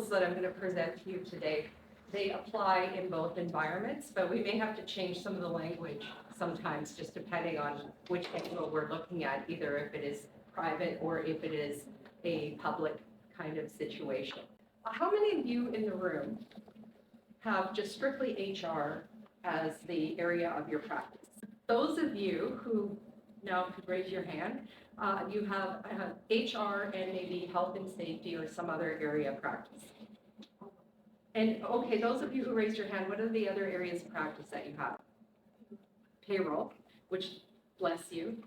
principles that I'm going to present to you today, they apply in both environments, but we may have to change some of the language sometimes, just depending on which angle we're looking at, either if it is private or if it is a public kind of situation. How many of you in the room have just strictly HR as the area of your practice? Those of you who now could raise your hand, you have HR and maybe health and safety or some other area of practice. And okay, those of you who raised your hand, what are the other areas of practice that you have? Payroll, which, bless you.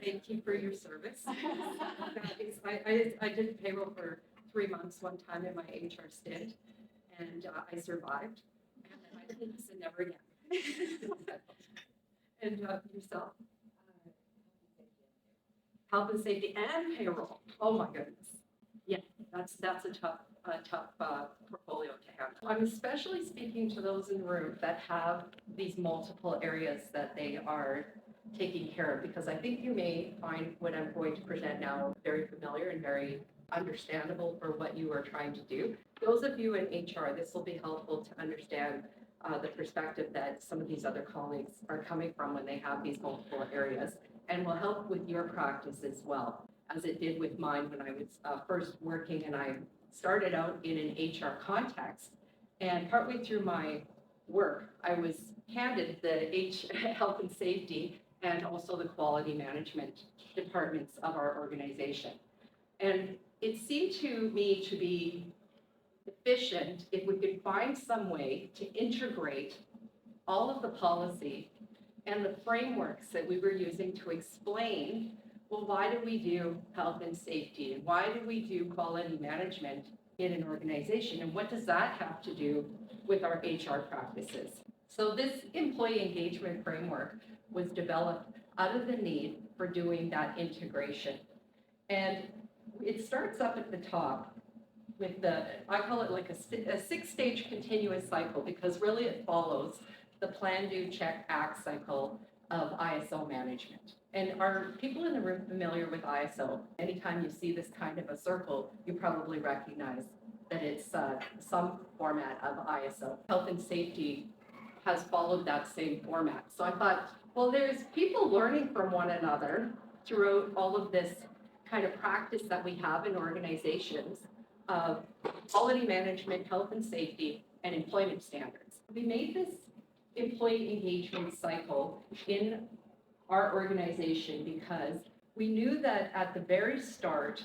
Thank you for your service. I did payroll for 3 months one time in my HR stint, and I survived. And then I said never again. And yourself? Health and safety and payroll. Oh my goodness. Yeah, that's a tough portfolio to handle. I'm especially speaking to those in the room that have these multiple areas that they are taking care of, because I think you may find what I'm going to present now very familiar and very understandable for what you are trying to do. Those of you in HR, this will be helpful to understand the perspective that some of these other colleagues are coming from when they have these multiple areas, and will help with your practice as well, as it did with mine when I was first working, and I started out in an HR context. And partway through my work, I was handed the health and safety and also the quality management departments of our organization. And it seemed to me to be efficient if we could find some way to integrate all of the policy and the frameworks that we were using to explain, well, why do we do health and safety? And why do we do quality management in an organization? And what does that have to do with our HR practices? So this employee engagement framework was developed out of the need for doing that integration. And it starts up at the top with I call it like a 6-stage continuous cycle, because really it follows the plan, do, check, act cycle of ISO management. And are people in the room familiar with ISO? Anytime you see this kind of a circle, you probably recognize that it's some format of ISO. Health and safety has followed that same format. So I thought, well, there's people learning from one another throughout all of this kind of practice that we have in organizations of quality management, health and safety, and employment standards. We made this employee engagement cycle in our organization because we knew that at the very start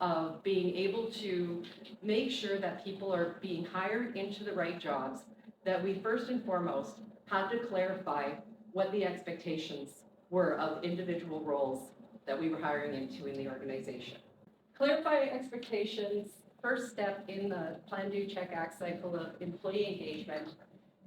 of being able to make sure that people are being hired into the right jobs, that we first and foremost had to clarify what the expectations were of individual roles that we were hiring into in the organization. Clarify expectations, first step in the plan, do, check, act cycle of employee engagement,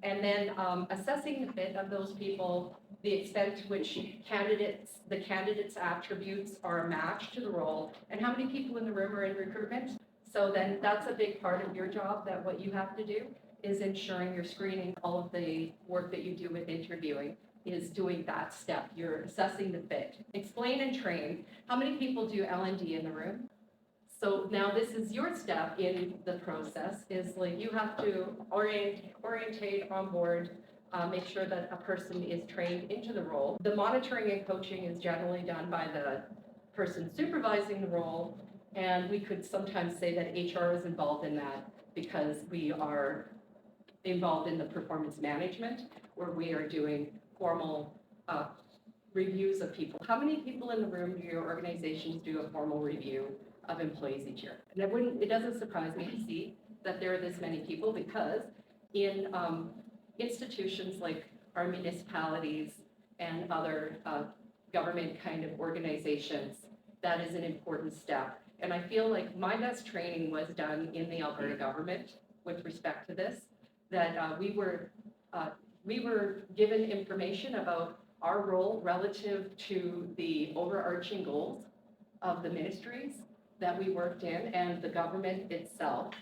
and then assessing the fit of those people, the extent to which the candidates' attributes are a match to the role, and how many people in the room are in recruitment. So then that's a big part of your job, that what you have to do is ensuring you're screening all of the work that you do with interviewing is doing that step. You're assessing the fit. Explain and train. How many people do L&D in the room? So now this is your step in the process, is like you have to orientate, onboard, make sure that a person is trained into the role. The monitoring and coaching is generally done by the person supervising the role, and we could sometimes say that HR is involved in that because we are involved in the performance management, where we are doing formal reviews of people. How many people in the room do your organizations do a formal review of employees each year? And it doesn't surprise me to see that there are this many people, because in institutions like our municipalities and other government kind of organizations, that is an important step. And I feel like my best training was done in the Alberta government with respect to this, that we were given information about our role relative to the overarching goals of the ministries that we worked in and the government itself.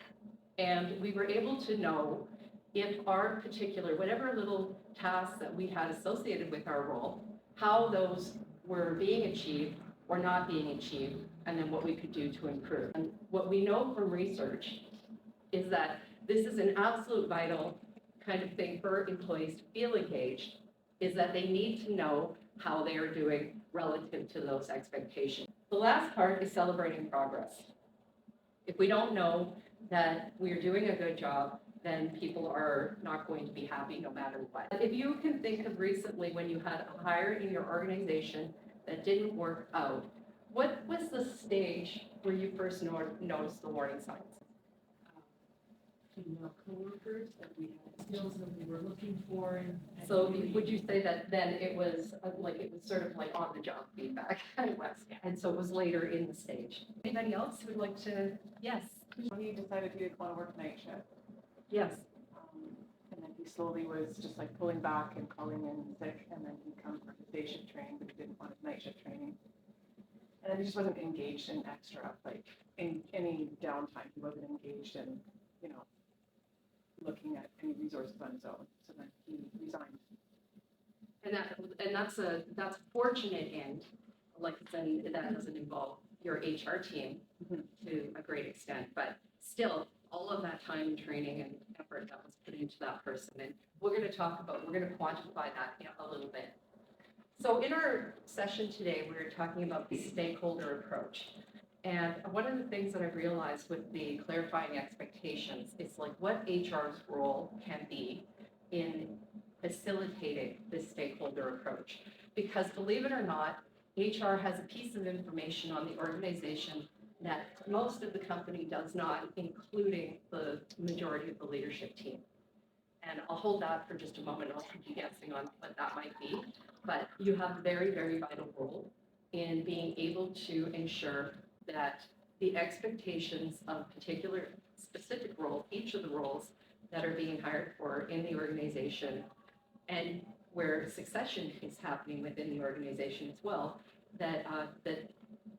And we were able to know if our particular, whatever little tasks that we had associated with our role, how those were being achieved or not being achieved, and then what we could do to improve. And what we know from research is that this is an absolute vital kind of thing for employees to feel engaged, is that they need to know how they are doing relative to those expectations. The last part is celebrating progress. If we don't know that we're doing a good job, then people are not going to be happy no matter what. If you can think of recently when you had a hire in your organization that didn't work out, what was the stage where you first noticed the warning signs? Female coworkers that we had skills that we were looking for and. So would you say that then it was it was sort of like on the job feedback? It was, and so it was later in the stage. Anybody else who would like to? Yes, When he decided he didn't want to work night shift, yes. and then he slowly was just like pulling back and calling in sick, and then he'd come for his day shift training, but he didn't want his night shift training. And then he just wasn't engaged in extra, like, in any downtime, he wasn't engaged in, looking at any resources on his own, so then he resigned. And that's a fortunate end, like then that doesn't involve your HR team to a great extent, but still, all of that time and training and effort that was put into that person, and we're going to quantify that a little bit. So in our session today, we're talking about the stakeholder approach. And one of the things that I've realized with the clarifying expectations is like what HR's role can be in facilitating this stakeholder approach. Because believe it or not, HR has a piece of information on the organization that most of the company does not, including the majority of the leadership team. And I'll hold that for just a moment. I'll keep you guessing on what that might be. But you have a very, very vital role in being able to ensure that the expectations of particular specific role, each of the roles that are being hired for in the organization, and where succession is happening within the organization as well, that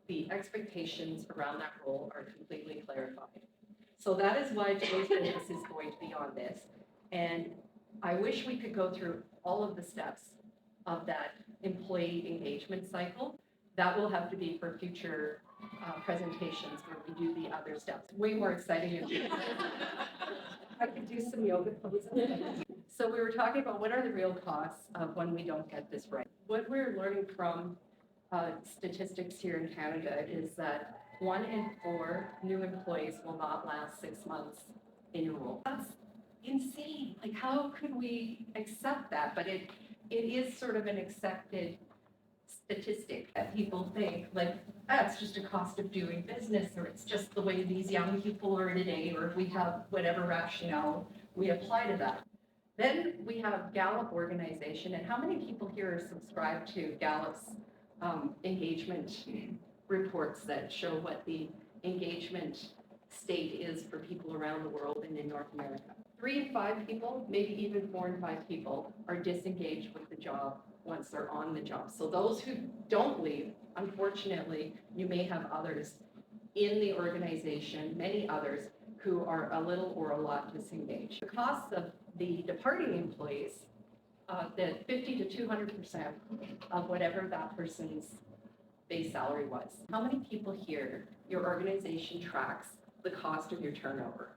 the expectations around that role are completely clarified. So that is why today's focus is going to be on this. And I wish we could go through all of the steps of that employee engagement cycle. That will have to be for future presentations where we do the other steps. Way more exciting. I could do some yoga poses. So we were talking about what are the real costs of when we don't get this right. What we're learning from statistics here in Canada is that 1 in 4 new employees will not last 6 months in a role. That's insane. Like, how could we accept that? But it is sort of an accepted statistic that people think like, that's just a cost of doing business, or it's just the way these young people are today, or we have whatever rationale we apply to that. Then we have Gallup organization, and how many people here are subscribed to Gallup's engagement reports that show what the engagement state is for people around the world and in North America? 3 in 5 people, maybe even 4 in 5 people, are disengaged with the job once they're on the job. So those who don't leave, unfortunately, you may have others in the organization, many others, who are a little or a lot disengaged. The costs of the departing employees, the 50 to 200% of whatever that person's base salary was. How many people here, your organization tracks the cost of your turnover?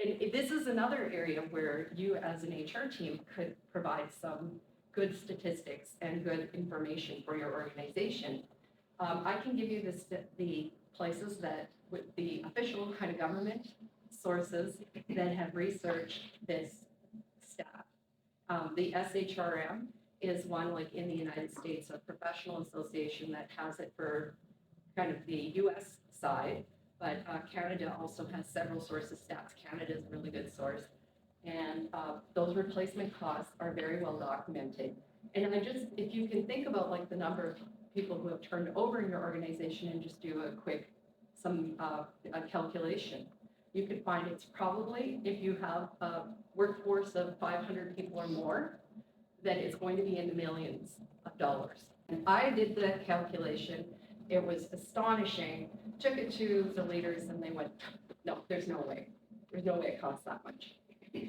And this is another area where you as an HR team could provide some good statistics and good information for your organization. I can give you the places that with the official kind of government sources that have researched this stat. The SHRM is one, like in the United States, a professional association that has it for kind of the US side. But Canada also has several sources. Stats Canada is a really good source. And those replacement costs are very well documented. And if you can think about like the number of people who have turned over in your organization and just do a quick, a calculation, you could find it's probably, if you have a workforce of 500 people or more, that it's going to be in the millions of dollars. And I did the calculation. It was astonishing. Took it to the leaders and they went, no, there's no way. There's no way it costs that much.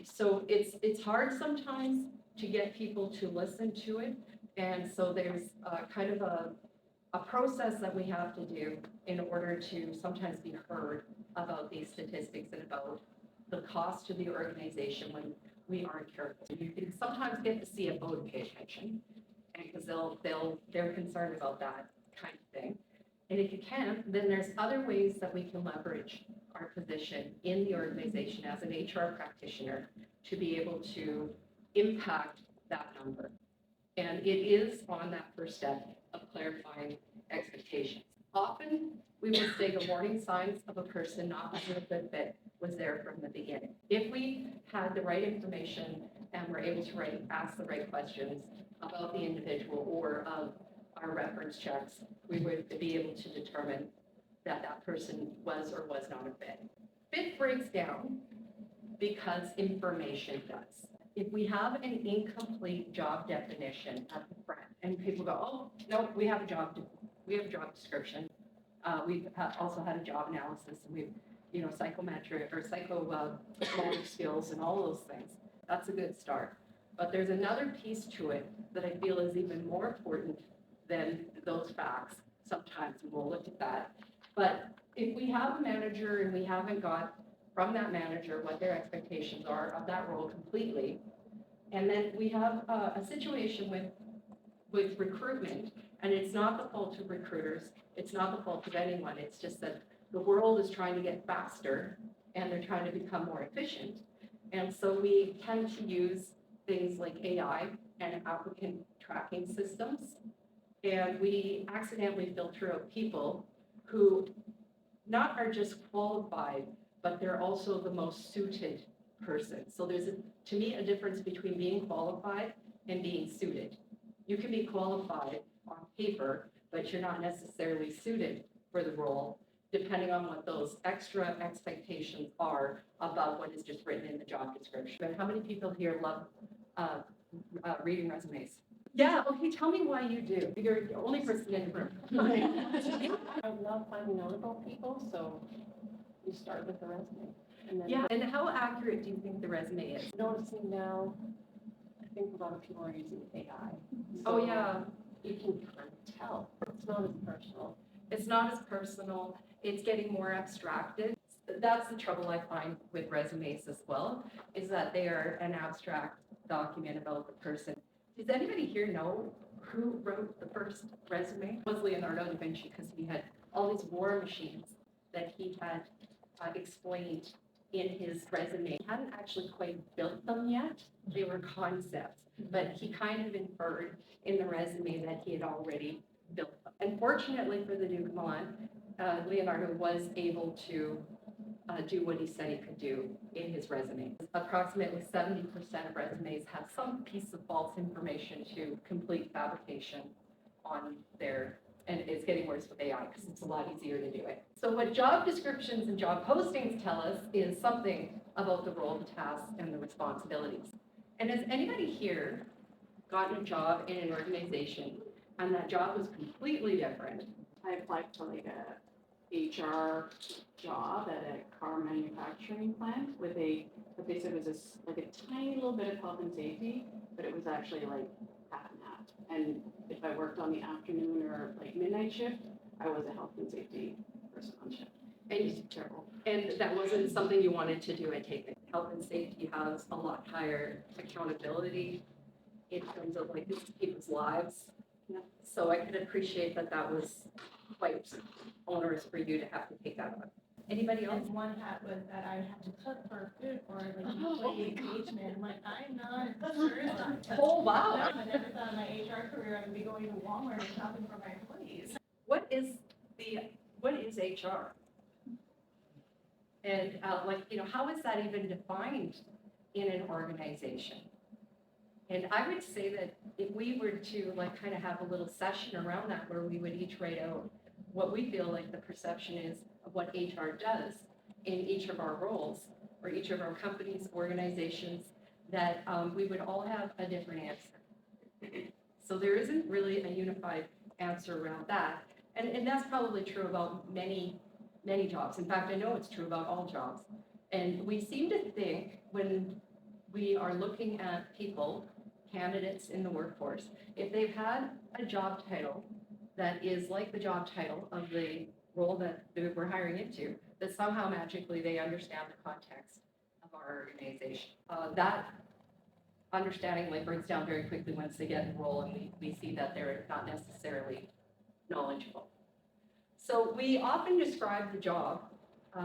So it's hard sometimes to get people to listen to it And so there's kind of a process that we have to do in order to sometimes be heard about these statistics and about the cost to the organization when we aren't careful. You can sometimes get the CFO to pay attention, and because they're concerned about that kind of thing. And if you can't, then there's other ways that we can leverage our position in the organization as an HR practitioner to be able to impact that number. And it is on that first step of clarifying expectations. Often, we will say the warning signs of a person not being a good fit was there from the beginning. If we had the right information and were able to ask the right questions about the individual or of our reference checks, we would be able to determine that that person was or was not a fit. Fit breaks down because information does. If we have an incomplete job definition at the front, and people go, oh, no, we have a job description. We've also had a job analysis, and we've, psychometric or motor skills and all those things. That's a good start. But there's another piece to it that I feel is even more important than those facts. Sometimes we'll look at that. But if we have a manager and we haven't got from that manager what their expectations are of that role completely, and then we have a situation with recruitment, and it's not the fault of recruiters, it's not the fault of anyone, it's just that the world is trying to get faster and they're trying to become more efficient. And so we tend to use things like AI and applicant tracking systems, and we accidentally filter out people who not are just qualified, but they're also the most suited person. So there's, to me, a difference between being qualified and being suited. You can be qualified on paper, but you're not necessarily suited for the role, depending on what those extra expectations are above what is just written in the job description. But how many people here love reading resumes? Yeah, okay, tell me why you do. You're the only person in the room. I love finding out about people, so you start with the resume. And then Yeah, and how accurate do you think the resume is? noticing now, I think a lot of people are using AI. Oh, So yeah. You can kind of tell. It's not as personal. It's not as personal, it's getting more abstracted. That's the trouble I find with resumes as well, is that they are an abstract document about the person. Does anybody here know who wrote the first resume? It was Leonardo da Vinci, because he had all these war machines that he had explained in his resume. He hadn't actually quite built them yet, they were concepts, but he kind of inferred in the resume that he had already built them. And fortunately for the Duke of Milan, Leonardo was able to do what he said he could do in his resume. Approximately 70% of resumes have some piece of false information to complete fabrication on their, and it's getting worse with AI because it's a lot easier to do it. So what job descriptions and job postings tell us is something about the role, the tasks, and the responsibilities. And has anybody here gotten a job in an organization and that job was completely different? I applied for like a HR job at a car manufacturing plant with what they said was like a tiny little bit of health and safety, but it was actually like half and half. And if I worked on the afternoon or like midnight shift, I was a health and safety person on shift. And terrible. And that wasn't something you wanted to do at Take. Health and safety has a lot higher accountability in terms of like people's lives. Yeah. So I could appreciate that that was quite onerous for you to have to take that on. Anybody else? And one hat was that I had to cook for food for like Oh, employee engagement. Like, I'm not sure about that. Oh, wow. I never thought in my HR career I would be going to Walmart and shopping for my employees. What is HR? And how is that even defined in an organization? And I would say that if we were to kind of have a little session around that where we would each write out what we feel like the perception is of what HR does in each of our roles or each of our companies, organizations, that we would all have a different answer. So there isn't really a unified answer around that. And that's probably true about many jobs. In fact, I know it's true about all jobs. And we seem to think when we are looking at people, candidates in the workforce, if they've had a job title that is like the job title of the role that we're hiring into, that somehow magically they understand the context of our organization. That understanding like breaks down very quickly once they get in the role and we see that they're not necessarily knowledgeable. So we often describe the job,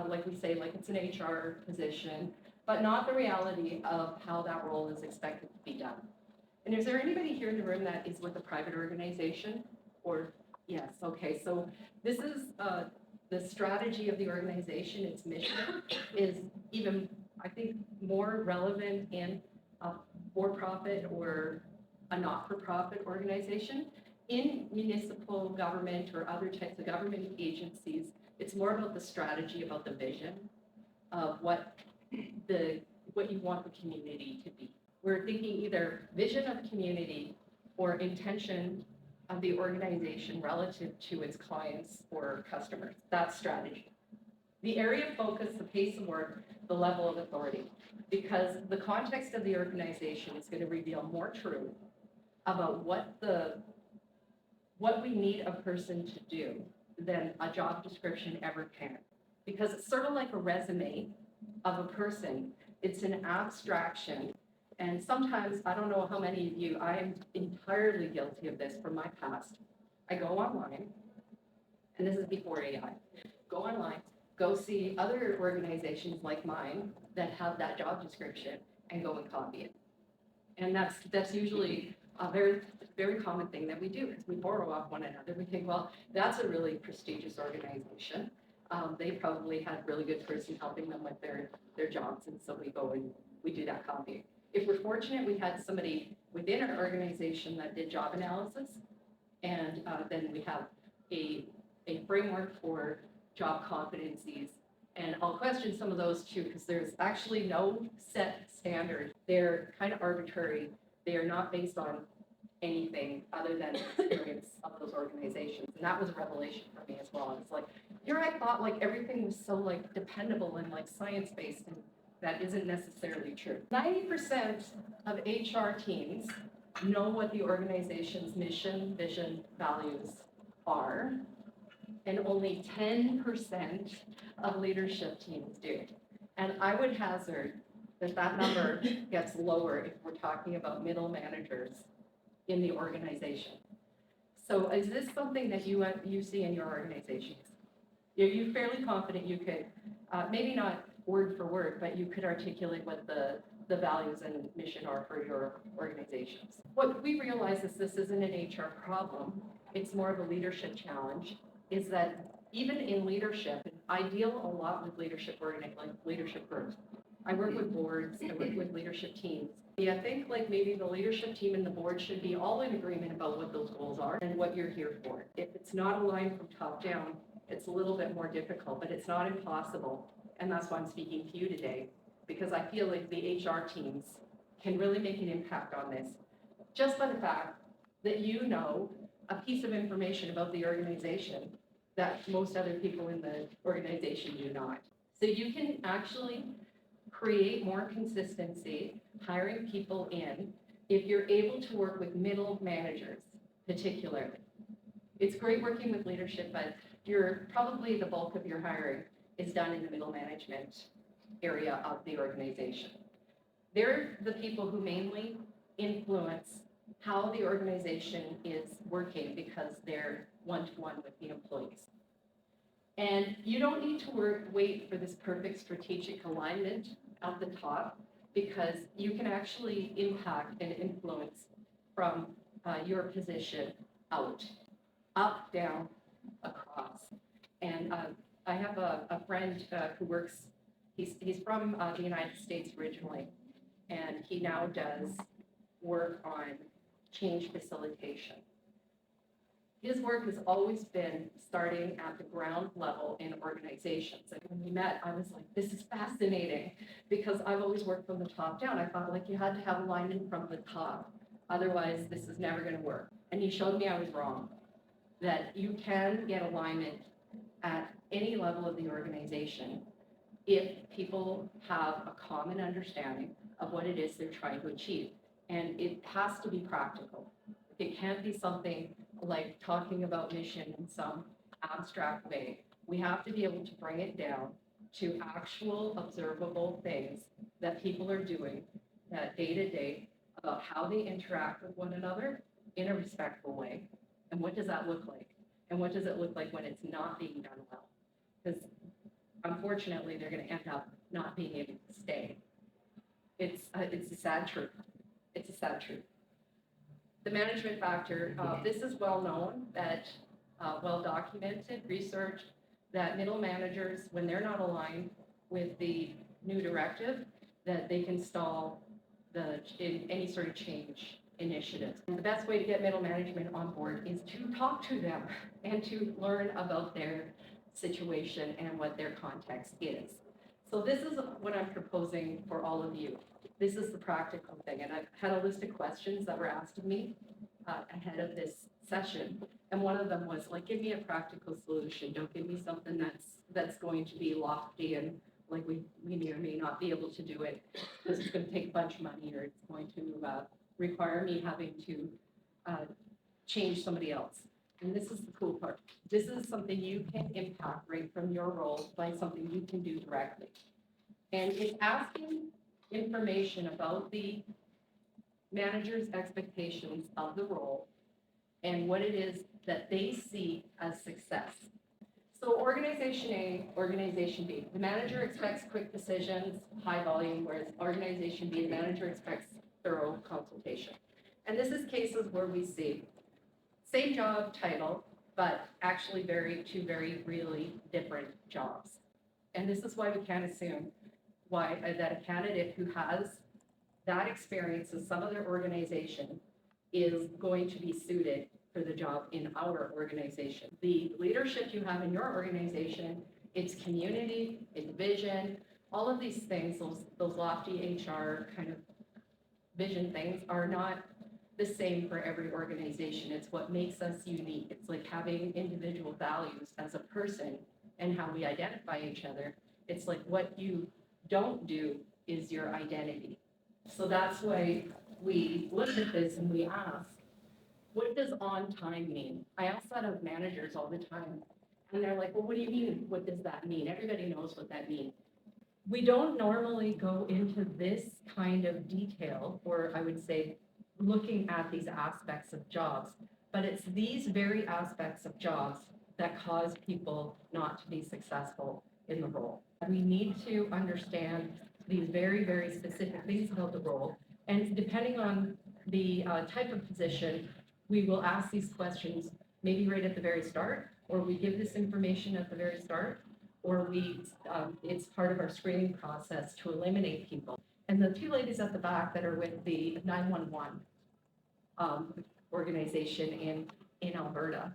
like we say, like it's an HR position, but not the reality of how that role is expected to be done. And is there anybody here in the room that is with a private organization? Or, yes, okay, so this is the strategy of the organization, its mission is even, I think, more relevant in a for-profit or a not-for-profit organization. In municipal government or other types of government agencies, it's more about the strategy, about the vision of what you want the community to be. We're thinking either vision of community or intention of the organization relative to its clients or customers. That's strategy. The area of focus, the pace of work, the level of authority, because the context of the organization is going to reveal more truth about what we need a person to do than a job description ever can. Because it's sort of like a resume of a person. It's an abstraction. And sometimes, I don't know how many of you, I am entirely guilty of this from my past. I go online, and this is before AI, go online, go see other organizations like mine that have that job description and go and copy it. And that's usually a very, very common thing that we do, is we borrow off one another. We think, well, that's a really prestigious organization. They probably had a really good person helping them with their jobs, and so we go and we do that copying. If we're fortunate, we had somebody within our organization that did job analysis, and then we have a framework for job competencies. And I'll question some of those too, because there's actually no set standard. They're kind of arbitrary. They are not based on anything other than the experience of those organizations. And that was a revelation for me as well. It's like, here I thought like everything was so like dependable and like science-based, and that isn't necessarily true. 90% of HR teams know what the organization's mission, vision, values are, and only 10% of leadership teams do. And I would hazard that number gets lower if we're talking about middle managers in the organization. So is this something that you see in your organizations? Are you fairly confident you could, maybe not word for word, but you could articulate what the values and mission are for your organizations? What we realize is this isn't an HR problem, it's more of a leadership challenge, is that even in leadership, and I deal a lot with leadership groups. I work with boards, I work with leadership teams. Yeah, I think like maybe the leadership team and the board should be all in agreement about what those goals are and what you're here for. If it's not aligned from top down, it's a little bit more difficult, but it's not impossible. And that's why I'm speaking to you today, because I feel like the HR teams can really make an impact on this, just by the fact that you know a piece of information about the organization that most other people in the organization do not. So you can actually create more consistency, hiring people in, if you're able to work with middle managers, particularly. It's great working with leadership, but probably the bulk of your hiring is done in the middle management area of the organization. They're the people who mainly influence how the organization is working because they're one-to-one with the employees. And you don't need to wait for this perfect strategic alignment at the top, because you can actually impact and influence from your position out, up, down, across. And I have a friend who works, he's from the United States originally, and he now does work on change facilitation. His work has always been starting at the ground level in organizations. And when we met, I was like, this is fascinating, because I've always worked from the top down. I thought like you had to have alignment from the top. Otherwise, this is never going to work. And he showed me I was wrong, that you can get alignment at any level of the organization if people have a common understanding of what it is they're trying to achieve. And it has to be practical. It can't be something like talking about mission in some abstract way. We have to be able to bring it down to actual observable things that people are doing day to day about how they interact with one another in a respectful way. And what does that look like? And what does it look like when it's not being done well? Because unfortunately, they're going to end up not being able to stay. It's a sad truth. It's a sad truth. The management factor, this is well known, that well documented, researched, that middle managers, when they're not aligned with the new directive, that they can stall in any sort of change initiatives. And the best way to get middle management on board is to talk to them and to learn about their situation and what their context is. So this is what I'm proposing for all of you. This is the practical thing, and I've had a list of questions that were asked of me ahead of this session, and one of them was like, give me a practical solution. Don't give me something that's going to be lofty and like we may or may not be able to do it because it's going to take a bunch of money or it's going to require me having to change somebody else. And this is the cool part. This is something you can impact right from your role by something you can do directly. And it's asking information about the manager's expectations of the role and what it is that they see as success. So organization A, organization B, the manager expects quick decisions, high volume, whereas organization B, the manager expects thorough consultation. And this is cases where we see same job title, but actually two very really different jobs. And this is why we can't assume that a candidate who has that experience in some other organization is going to be suited for the job in our organization. The leadership you have in your organization, its community, its vision, all of these things, those lofty HR kind of vision things are not the same for every organization. It's what makes us unique. It's like having individual values as a person and how we identify each other. It's like what you don't do is your identity. So that's why we look at this and we ask, what does on time mean? I ask that of managers all the time. And they're like, well, what do you mean? What does that mean? Everybody knows what that means. We don't normally go into this kind of detail, or I would say looking at these aspects of jobs, but it's these very aspects of jobs that cause people not to be successful in the role. We need to understand these very, very specific things about the role, and depending on the type of position, we will ask these questions maybe right at the very start, or we give this information at the very start, or it's part of our screening process to eliminate people. And the two ladies at the back that are with the 911 organization in Alberta,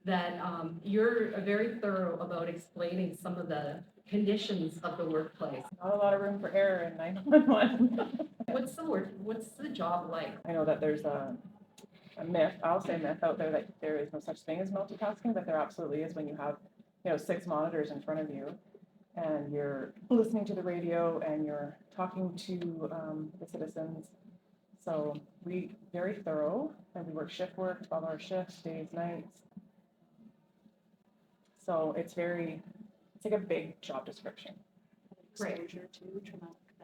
that you're very thorough about explaining some of the conditions of the workplace. Not a lot of room for error in 911. What's the job like? I know that there's a myth, I'll say myth out there, that there is no such thing as multitasking, but there absolutely is when you have, 6 monitors in front of you and you're listening to the radio and you're talking to the citizens. So we very thorough, and we work shift work, 12-hour shifts, days, nights. So it's like a big job description. Right.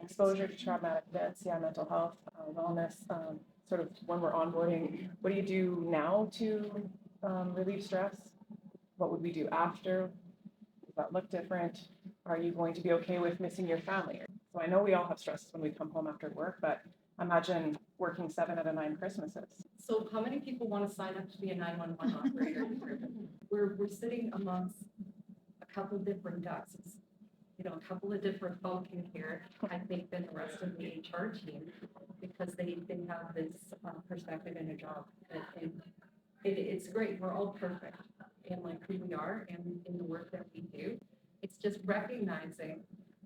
Exposure to traumatic events, mental health, wellness, sort of when we're onboarding, what do you do now to relieve stress? What would we do after? Does that look different? Are you going to be okay with missing your family? So I know we all have stresses when we come home after work, but imagine working 7 out of 9 Christmases. So how many people want to sign up to be a 911 operator? We're sitting amongst a couple different ducks. It's, a couple of different folk in here, I think, than the rest of the HR team, because they have this perspective in a job. And it's great. We're all perfect in like who we are and in the work that we do. It's just recognizing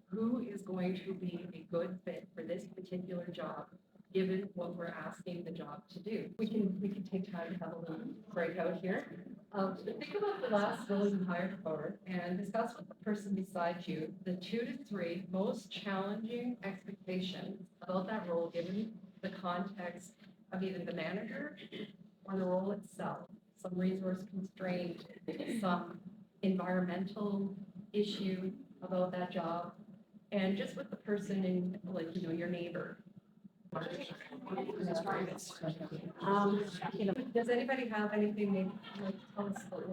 who is going to be a good fit for this particular job, given what we're asking the job to do. We can take time to have a little breakout here. Think about the last role you hired for and discuss with the person beside you the 2 to 3 most challenging expectations about that role, given the context of either the manager or the role itself, some resource constraint, some environmental issue about that job, and just with the person in, like, you know, your neighbor. Does anybody have anything they, like, tell us about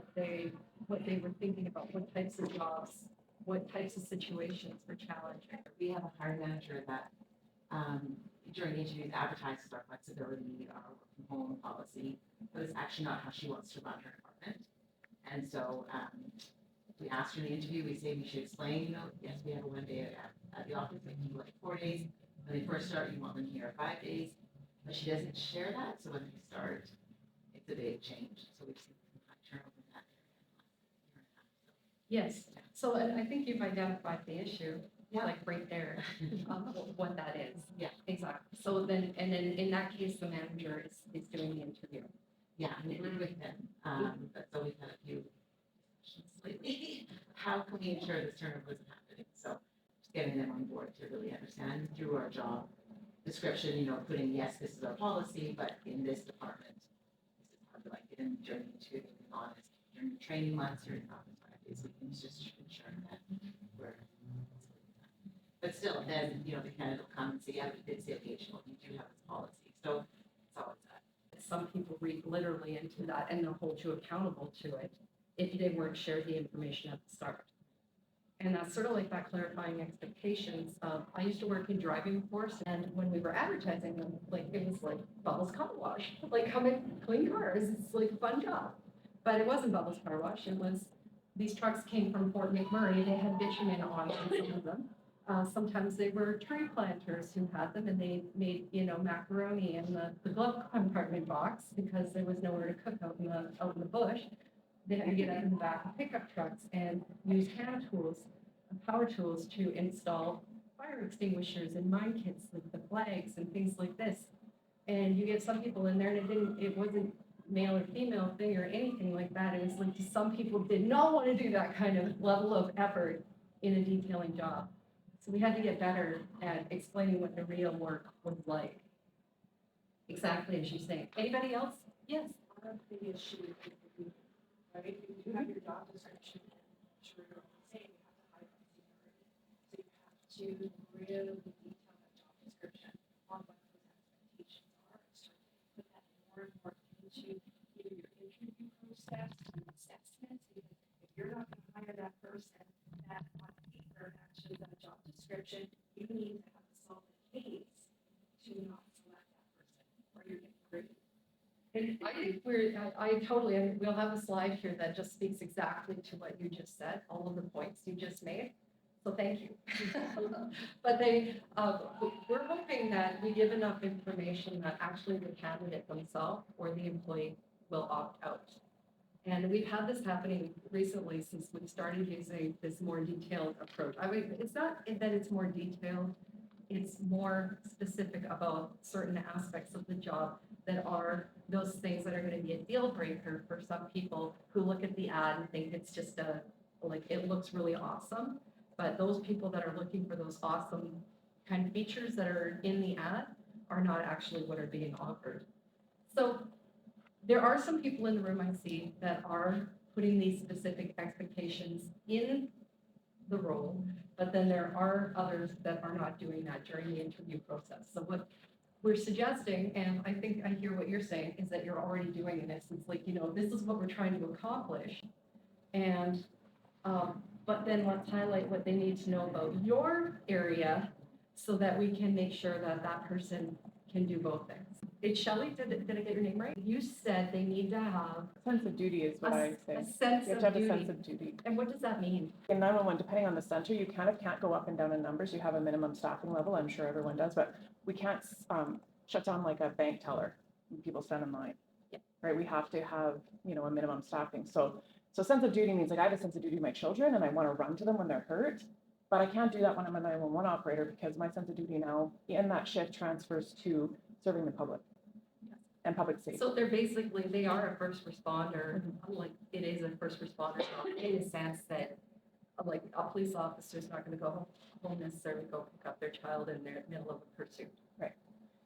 what they were thinking about, what types of jobs, what types of situations were challenging? We have a hiring manager that, during interviews advertises our flexibility, our work from home policy, but it's actually not how she wants to run her department. And so, we asked her in the interview, we say we should explain, you know, yes, we have a 1 day at the office, they can do like 4 days. When they first start, you want them here 5 days, but she doesn't share that, so when they start, it's a big change. So we've seen some high turnover in that area in the last year and a half. Yes, so and I think you've identified the issue, Yeah. like right there, what that is. Yeah. Exactly. So then, and then in that case, the manager is doing the interview. Yeah, and it was with them, but so we've had a few discussions lately. How can we ensure this turnover isn't happening? So just getting them on board to really understand through our job description, you know, putting, yes, this is our policy, but in this department, this is how we like it. And during the two, being honest, during the training months, during the office 5 days, we can just ensure that we're. But still, then, you know, the candidate will come and say, yeah, we did say occasional, we do have this policy. So it's always that. Some people read literally into that and they'll hold you accountable to it if they weren't shared the information at the start. And that's sort of like that clarifying expectations of, I used to work in driving force, and when we were advertising them, like, it was like Bubbles Car Wash, like, come and clean cars, it's like a fun job. But it wasn't Bubbles Car Wash, it was, these trucks came from Fort McMurray, they had bitumen on some of them. Sometimes they were tree planters who had them, and they made, you know, macaroni in the glove compartment box because there was nowhere to cook out in the bush. They had to get up in the back of pickup trucks and use hand tools, power tools to install fire extinguishers and mine kits, like the flags and things like this. And you get some people in there and it wasn't male or female thing or anything like that. It was like, some people did not want to do that kind of level of effort in a detailing job. So we had to get better at explaining what the real work was like. Exactly as you say. Anybody else? Yes. One of the issues with the people, right, you do have your job description, and sure, saying you have to hire seniority. So you have to really detail that job description on what those expectations are, and start to put that more and more into either your interview process and assessments, because if you're not gonna hire that person that on paper matches that job description, you need to have a solid case to not select that person, or you're getting great. And I think I totally, we'll have a slide here that just speaks exactly to what you just said, all of the points you just made. So thank you. But we're hoping that we give enough information that actually the candidate themselves or the employee will opt out. And we've had this happening recently since we started using this more detailed approach. I mean, it's not that it's more detailed, it's more specific about certain aspects of the job that are those things that are going to be a deal breaker for some people who look at the ad and think it's just it looks really awesome. But those people that are looking for those awesome kind of features that are in the ad are not actually what are being offered. So there are some people in the room I see that are putting these specific expectations in the role, but then there are others that are not doing that during the interview process. So what we're suggesting, and I think I hear what you're saying, is that you're already doing this. It's like, you know, this is what we're trying to accomplish. And, but then let's highlight what they need to know about your area so that we can make sure that that person can do both things. It's Shelley, did I get your name right? You said they need to have Sense of duty is what I say. a sense You have of to have a duty. sense of duty. And what does that mean? In 911, depending on the center, you kind of can't go up and down in numbers. You have a minimum staffing level. I'm sure everyone does, but we can't shut down like a bank teller when people stand in line. Yep. Right? We have to have, you know, a minimum staffing. So sense of duty means like I have a sense of duty to my children and I want to run to them when they're hurt, but I can't do that when I'm a 911 operator because my sense of duty now in that shift transfers to serving the public and public safety. So they are a first responder, like it is a first responder job in the sense that, like, a police officer's not gonna go home necessarily go pick up their child in the middle of a pursuit.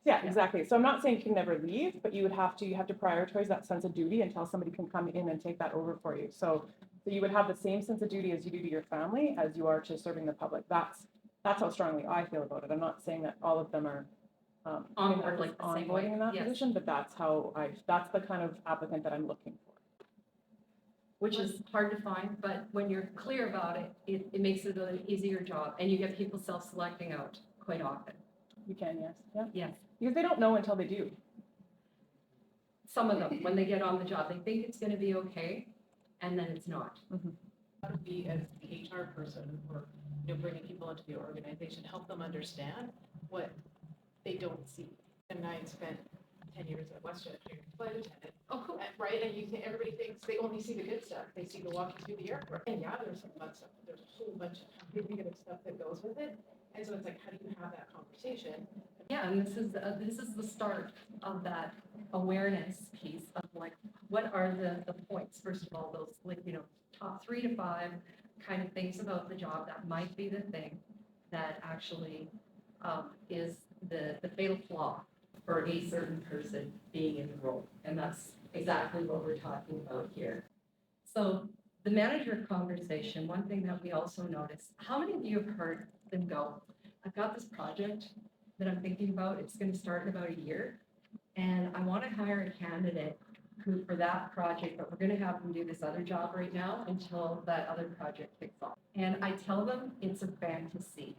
Yeah, exactly. So I'm not saying you can never leave, but you have to prioritize that sense of duty until somebody can come in and take that over for you. So you would have the same sense of duty as you do to your family as you are to serving the public. That's how strongly I feel about it. I'm not saying that all of them are On board like the same way, onboarding in that yes. position, but that's the kind of applicant that I'm looking for. Which is hard to find, but when you're clear about it, it makes it an easier job, and you get people self-selecting out quite often. You can, yes, yeah. Yes, Because they don't know until they do. some of them, when they get on the job, they think it's gonna be okay, and then it's not. How do we, as the HR person, or, bringing people into the organization, help them understand what they don't see? And I spent 10 years at WestJet as a flight attendant, Oh, cool. right? And everybody thinks they only see the good stuff. They see the walking through the airport. And yeah, there's some fun stuff, but there's a whole bunch of negative stuff that goes with it. And so it's like, how do you have that conversation? Yeah, and this is the start of that awareness piece of like, what are the points, first of all, those like, top 3 to 5 kind of things about the job that might be the thing that actually is the fatal flaw for a certain person being in the role. And that's exactly what we're talking about here. So the manager conversation, one thing that we also noticed, how many of you have heard them go, I've got this project that I'm thinking about, it's gonna start in about a year, and I wanna hire a candidate who, for that project, but we're gonna have them do this other job right now until that other project kicks off. And I tell them it's a fantasy.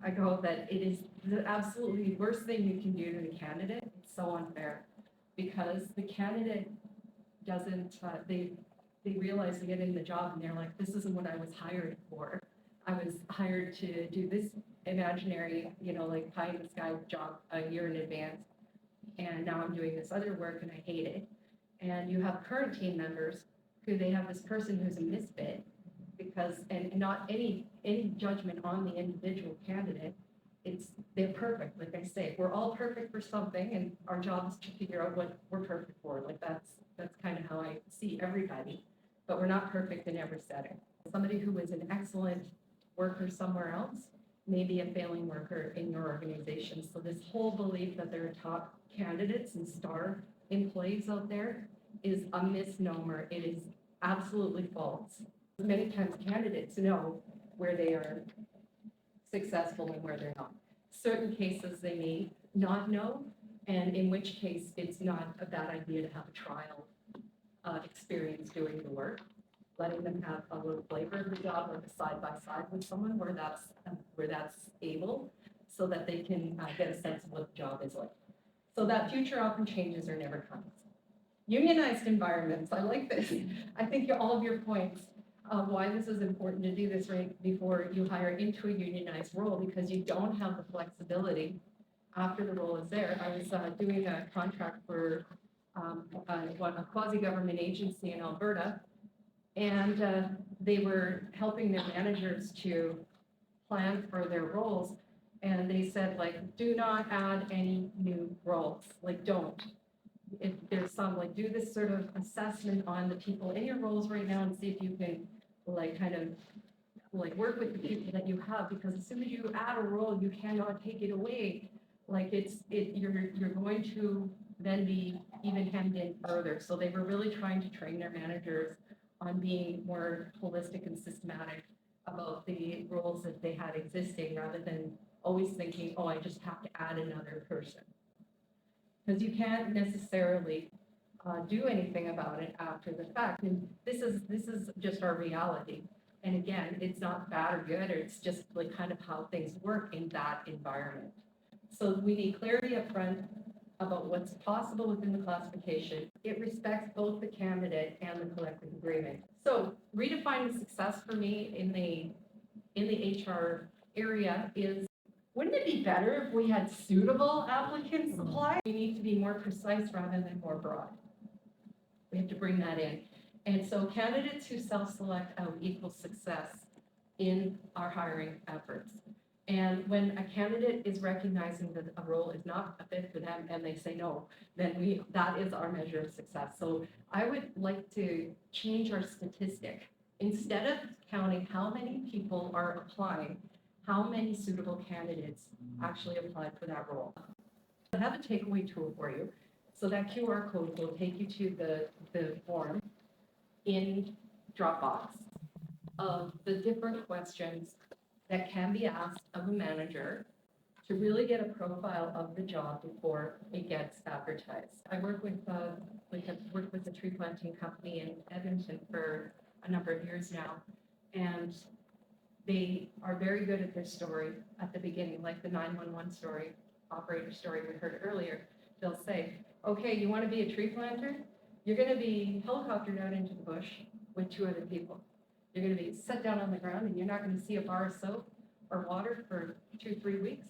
I go that it is the absolutely worst thing you can do to the candidate. It's so unfair because the candidate doesn't, they realize they get in the job and they're like, this isn't what I was hired for. I was hired to do this imaginary, like pie in the sky job a year in advance. And now I'm doing this other work and I hate it. And you have current team members who they have this person who's a misfit because, and not any judgment on the individual candidate. They're perfect, like I say, we're all perfect for something and our job is to figure out what we're perfect for. Like that's kind of how I see everybody, but we're not perfect in every setting. Somebody who is an excellent worker somewhere else may be a failing worker in your organization. So this whole belief that there are top candidates and star employees out there is a misnomer. It is absolutely false. Many times candidates know where they are successful and where they're not. Certain cases they may not know, and in which case it's not a bad idea to have a trial experience doing the work, letting them have a little flavor of the job, like a side by side with someone where that's able, so that they can get a sense of what the job is like. So that future often changes or never comes. Unionized environments, I like this. I think all of your points of why this is important to do this right before you hire into a unionized role, because you don't have the flexibility after the role is there. I was doing a contract for a quasi-government agency in Alberta, and they were helping their managers to plan for their roles. And they said, like, do not add any new roles, like, don't. If there's some, like, do this sort of assessment on the people in your roles right now and see if you can, like, kind of, like, work with the people that you have, because as soon as you add a role, you cannot take it away. Like, you're going to then be even hemmed in further. So they were really trying to train their managers on being more holistic and systematic about the roles that they had existing, rather than always thinking, oh, I just have to add another person. Because you can't necessarily do anything about it after the fact. And this is just our reality. And again, it's not bad or good, or it's just like kind of how things work in that environment. So we need clarity up front about what's possible within the classification. It respects both the candidate and the collective agreement. So redefining success for me in the HR area is, wouldn't it be better if we had suitable applicants apply? We need to be more precise rather than more broad. We have to bring that in. And so candidates who self-select out equals success in our hiring efforts. And when a candidate is recognizing that a role is not a fit for them and they say no, then that is our measure of success. So I would like to change our statistic. Instead of counting how many people are applying, how many suitable candidates actually applied for that role. I have a takeaway tool for you. So that QR code will take you to the form in Dropbox of the different questions that can be asked of a manager to really get a profile of the job before it gets advertised. I work with, I've worked with a tree planting company in Edmonton for a number of years now. And they are very good at their story at the beginning, like the 911 story, operator story we heard earlier. They'll say, okay, you want to be a tree planter? You're going to be helicoptered out into the bush with 2 other people. You're going to be set down on the ground and you're not going to see a bar of soap or water for 2-3 weeks.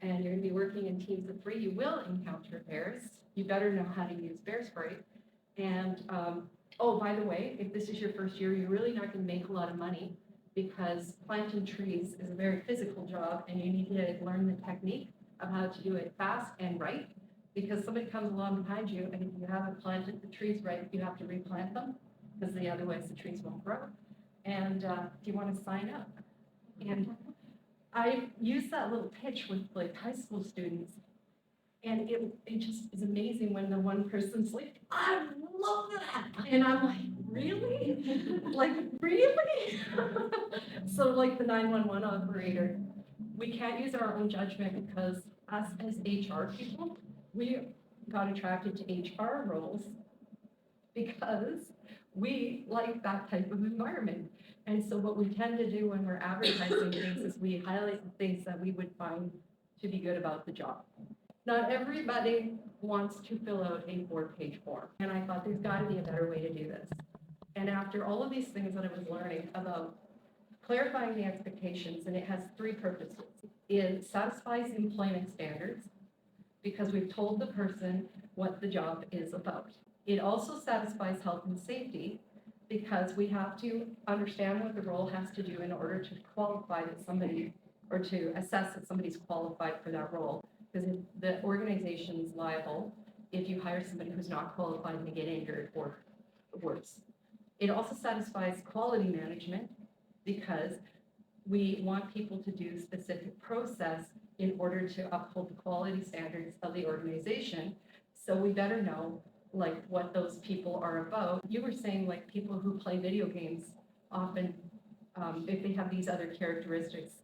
And you're going to be working in teams of 3. You will encounter bears. You better know how to use bear spray. And, oh, by the way, if this is your first year, you're really not going to make a lot of money because planting trees is a very physical job and you need to learn the technique of how to do it fast and right. Because somebody comes along behind you and if you haven't planted the trees right, you have to replant them because otherwise the trees won't grow. And do you want to sign up? And I use that little pitch with like high school students. And it just is amazing when the one person's like, I love that. And I'm like, really? Like, really? So like the 911 operator, we can't use our own judgment because us as HR people, we got attracted to HR roles because we like that type of environment. And so what we tend to do when we're advertising things is we highlight the things that we would find to be good about the job. Not everybody wants to fill out a 4-page form. And I thought there's got to be a better way to do this. And after all of these things that I was learning about clarifying the expectations, and it has 3 purposes. It satisfies employment standards because we've told the person what the job is about. It also satisfies health and safety because we have to understand what the role has to do in order to qualify that somebody, or to assess that somebody's qualified for that role. Because the organization's liable if you hire somebody who's not qualified and they get injured or worse. It also satisfies quality management because we want people to do specific process in order to uphold the quality standards of the organization. So we better know like what those people are about. You were saying like people who play video games often, if they have these other characteristics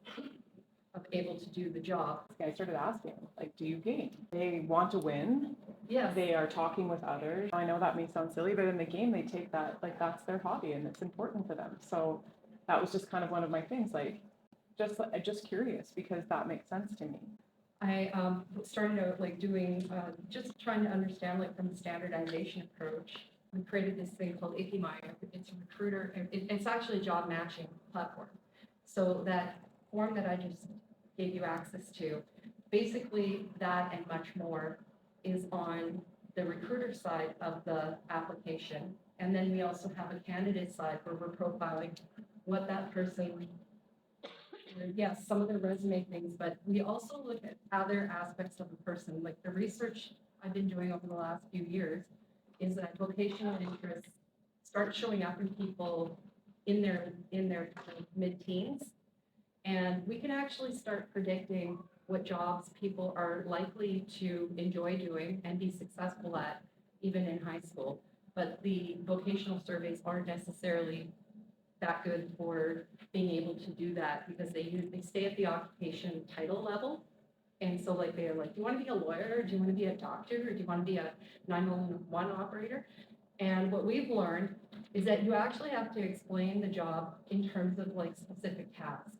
of able to do the job. I started asking, like, do you game? They want to win. Yes. They are talking with others. I know that may sound silly, but in the game, they take that, like, that's their hobby and it's important to them. So that was just kind of one of my things, like, just curious because that makes sense to me. I started out like doing, just trying to understand like from the standardization approach. We created this thing called Ikimai. It's a recruiter, it's actually a job matching platform. So that form that I just gave you access to, basically that and much more is on the recruiter side of the application. And then we also have a candidate side where we're profiling what that person, yes, some of their resume things, but we also look at other aspects of a person. Like the research I've been doing over the last few years is that vocational interests start showing up in people in their kind of mid-teens. And we can actually start predicting what jobs people are likely to enjoy doing and be successful at, even in high school. But the vocational surveys aren't necessarily that good for being able to do that because they stay at the occupation title level. And so like they're like, do you want to be a lawyer? Do you want to be a doctor? Or do you want to be a 911 operator? And what we've learned is that you actually have to explain the job in terms of like specific tasks.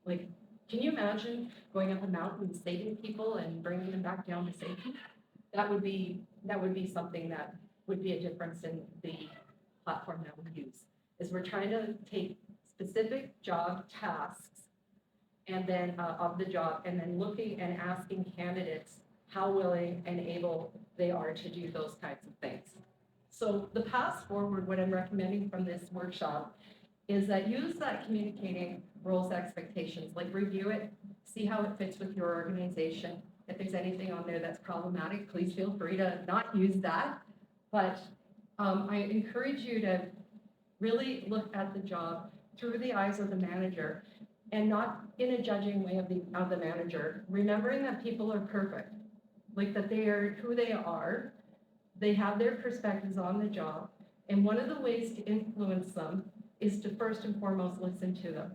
Like, can you imagine going up a mountain and saving people and bringing them back down to safety? That would be something that would be a difference in the platform that we use. Is we're trying to take specific job tasks and then of the job and then looking and asking candidates how willing and able they are to do those kinds of things. So the path forward, what I'm recommending from this workshop is that use that communicating roles expectations, like review it, see how it fits with your organization. If there's anything on there that's problematic, please feel free to not use that. But I encourage you to really look at the job through the eyes of the manager and not in a judging way of the manager, remembering that people are perfect. like that they are who they are, they have their perspectives on the job, and one of the ways to influence them is to first and foremost listen to them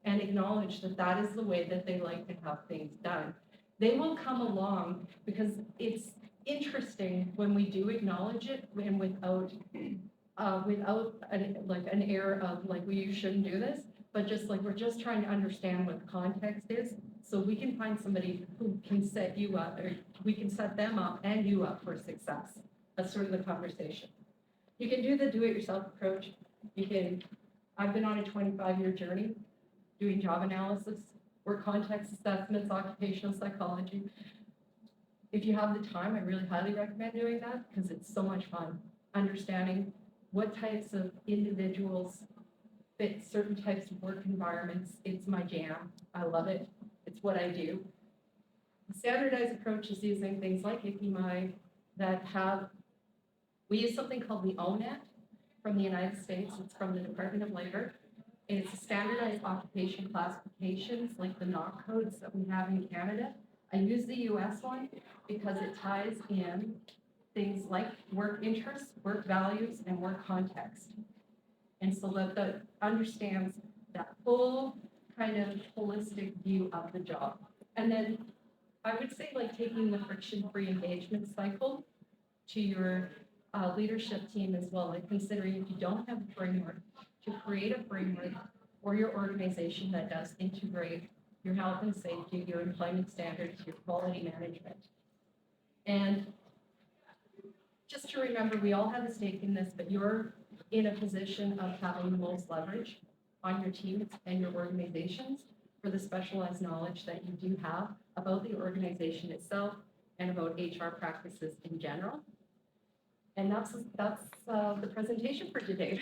and acknowledge that that is the way that they like to have things done. They will come along because it's interesting when we do acknowledge it and without an air of like, well, you shouldn't do this, but just like, we're just trying to understand what the context is, so we can find somebody who can set you up, or we can set them up and you up for success. That's sort of the conversation. You can do the do-it-yourself approach. I've been on a 25-year journey doing job analysis, work context assessments, occupational psychology. If you have the time, I really highly recommend doing that because it's so much fun. Understanding what types of individuals fit certain types of work environments. It's my jam. I love it. It's what I do. The standardized approach is using things like ICMI that we use something called the ONET from the United States. It's from the Department of Labor. And it's a standardized occupation classifications like the NOC codes that we have in Canada. I use the US one because it ties in things like work interests, work values, and work context. And so that understands that full kind of holistic view of the job. And then I would say like taking the friction-free engagement cycle to your leadership team as well, like considering if you don't have a framework, to create a framework for your organization that does integrate your health and safety, your employment standards, your quality management. And just to remember, we all have a stake in this, but you're in a position of having the most leverage on your teams and your organizations for the specialized knowledge that you do have about the organization itself and about HR practices in general. And that's the presentation for today.